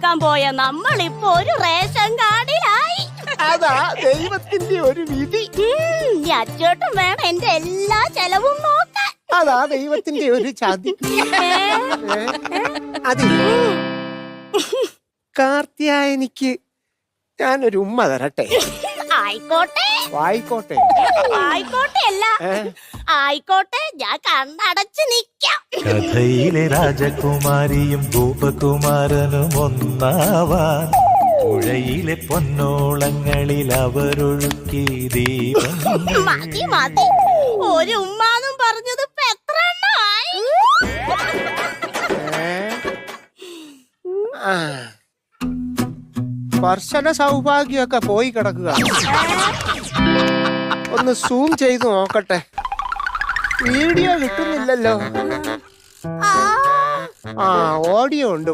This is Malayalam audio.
നോക്കാൻ പോയ നമ്മളിപ്പോ ഒരു റേഷൻ കാർഡിലായി. അതാ ദൈവത്തിന്റെ ഒരു വിധി. ഈ അച്ചോട്ടും വേണം എന്റെ എല്ലാ ചെലവും നോക്കാൻ. അതാ ദൈവത്തിന്റെ ഒരു ചതി. അതെ, കാർത്തിയായനിക്ക് ഞാനൊരു ഉമ്മ തരട്ടെ? ആയിക്കോട്ടെ. ആയിക്കോട്ടെ. ആയിക്കോട്ടെ അല്ല, ആയിക്കോട്ടെ. ഞാൻ കണ്ണടച്ച് നിക്കാം. കഥയിലെ രാജകുമാരിയും ഗോപകുമാരനും ഒന്നാവാൻ പുഴയിലെ പൊന്നോളങ്ങളിൽ അവരൊഴുക്കി ദീപം. മതി മതി, ഒരു ഉമ്മാന്നും പറഞ്ഞത് ഇപ്പൊ എത്ര എണ്ണമായി? സ്പർശന സൗഭാഗ്യമൊക്കെ പോയി കിടക്കുക. ഒന്ന് സൂം ചെയ്ത് നോക്കട്ടെ. വീഡിയോ കിട്ടുന്നില്ലല്ലോ. ഓഡിയോ ഉണ്ട്.